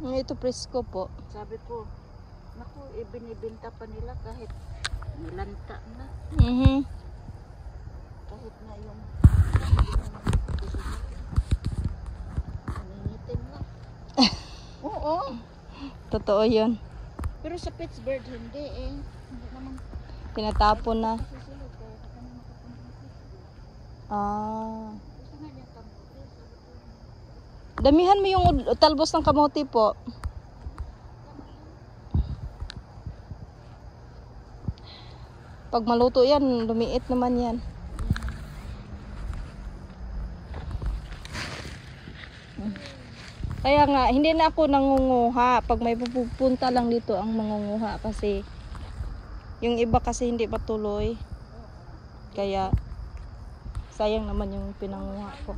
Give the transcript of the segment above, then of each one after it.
Ito presko po. Sabi ko, naku, ibinibenta pa nila kahit nilanta na. Kahit na yung naningitim na. Oo. Totoo yun. Pero sa Pittsburgh, hindi eh. Hindi naman. Tinatapon na. Kasi sila, kaya ka naman makapunta sa Pittsburgh. Ah. Gusto nga niya kamote. Damihan mo yung talbos ng kamote po. Pag maluto yan, lumiit naman yan. Kaya nga, hindi na ako nangunguha. Pag may pupunta lang dito ang mangunguha kasi yung iba kasi hindi patuloy. Kaya sayang naman yung pinanguha ko.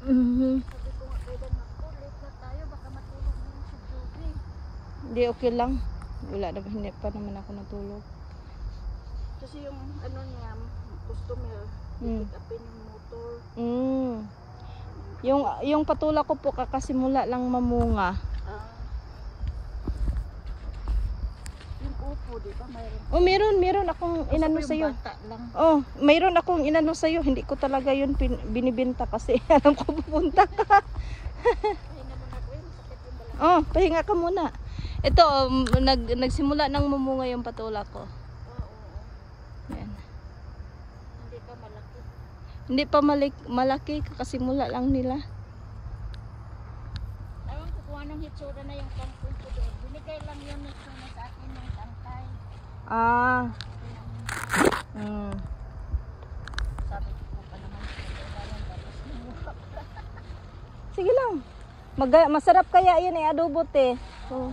Sabi ko nga kailan ako, late na tayo, baka matulog na yung si Joby. Hindi, okay lang. Wala na, hindi pa naman ako natulog. Kasi yung ano niya, customer, pick upin yung motor. Yung patula ko po kakasimula lang mamunga. Yung upo, di ba? Mayroon. Oh, meron akong inano sa iyo. Bata lang. Oh, mayroon akong inano sa iyo. Hindi ko talaga 'yun binibenta kasi alam ko pupunta ka. Pahinga muna ko yun, sakit yung balakang. Oh, pahinga ka muna. Ito, nagsimula nang mamunga yung patula ko. Oo. Yan. Hindi pa malaki. Hindi pa malaki, kakasimula lang nila. Ewan ko kung anong hitsura na yung kangkong ko doon. Binigay lang yun hitsura sa akin ng tangkay. Ah. Sabi ko pa naman, kailangan tapos namuha pa. Sige lang. Masarap kaya yan eh, adobo te. Oh.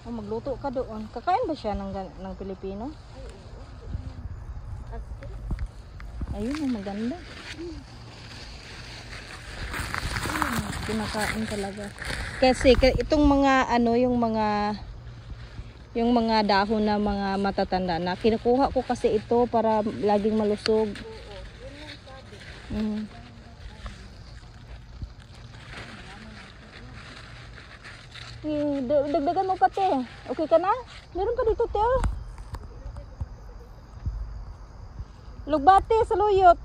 Oh, magluto ka doon. Kakain ba siya ng Pilipino? Ayun, ang maganda. Ayun, kinakain talaga. Kasi itong mga ano, yung mga dahon na mga matatanda na kinukuha ko kasi ito para laging malusog. Dagdagan mo pa te. Okay ka na? Meron pa dito te. Lugbate sa luyot.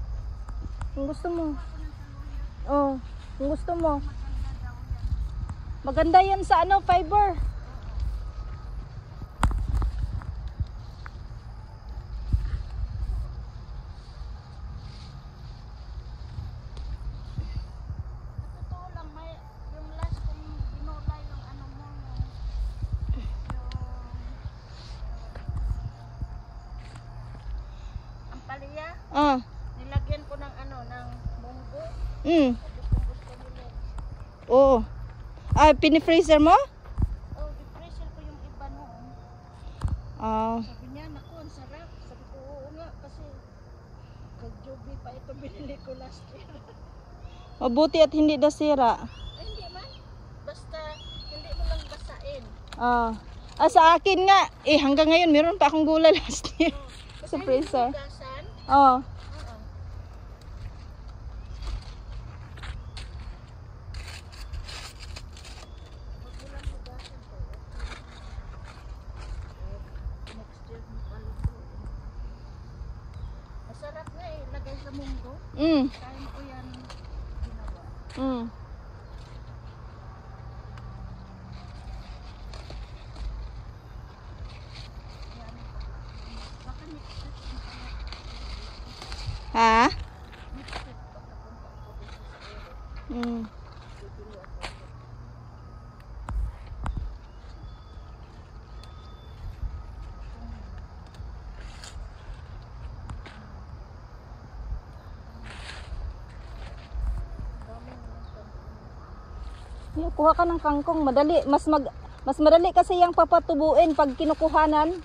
Kung gusto mo. Oh, kung gusto mo. Maganda yan sa ano, fiber. Nilagyan ko ng ano, ng munggo. Oo. Ah, pinifreezer mo? Oh, di-freezer ko yung iba noon. Sabi niya, naku, ang sarap. Sabi ko, oo nga, kasi kag-Joby pa ito binili ko last year. Mabuti at hindi nasira. Ay, hindi man. Basta, hindi mo lang basain. Sa akin nga, hanggang ngayon, meron pa akong gulay last year. Sa freezer. Oo. Masarap nga eh, lagay sa munggo. Kain ko yan ginawa. Ha? Kuha ka ng kangkong, madali, mas madali kasi yung papatubuin pag kinukuhanan.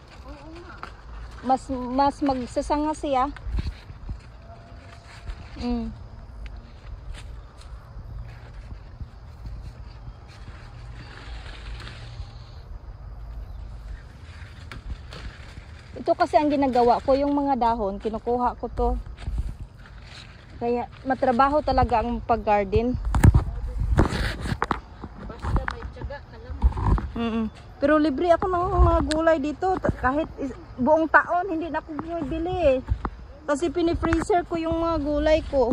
Mas magsasanga siya. Ito kasi ang ginagawa ko, yung mga dahon, kinukuha ko to. Kaya matrabaho talaga ang pag-garden. Basta may tiyaga ka lang. Pero libre ako ng mga gulay dito. Kahit buong taon, hindi na ako bumibili. Kasi pinifreezer ko yung mga gulay ko.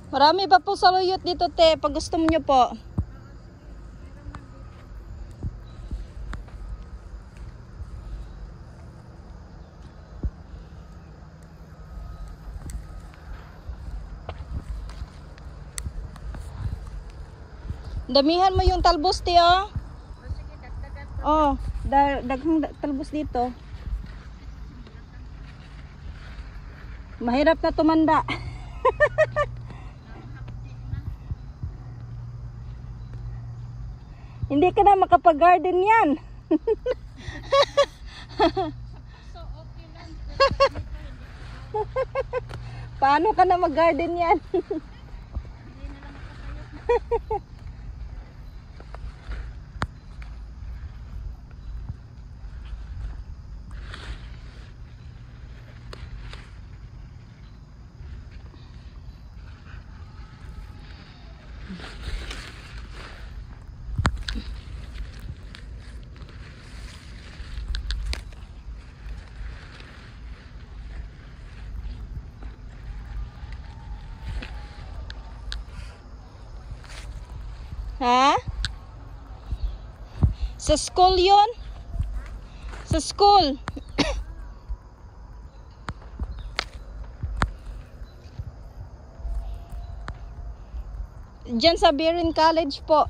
Marami pa po saluyot dito, te. Pag gusto niyo po. Damihan mo yung talbos, te, oh. Sige, dagdagan pa. Oh, daghang talbos dito. Mahirap na tumanda. Hindi ka na makapag-garden yan. So, okay lang. Paano ka na mag-garden yan? Hindi na lang makatayo. Ha? Sa school yun? Sa school. Diyan sa Birin College po.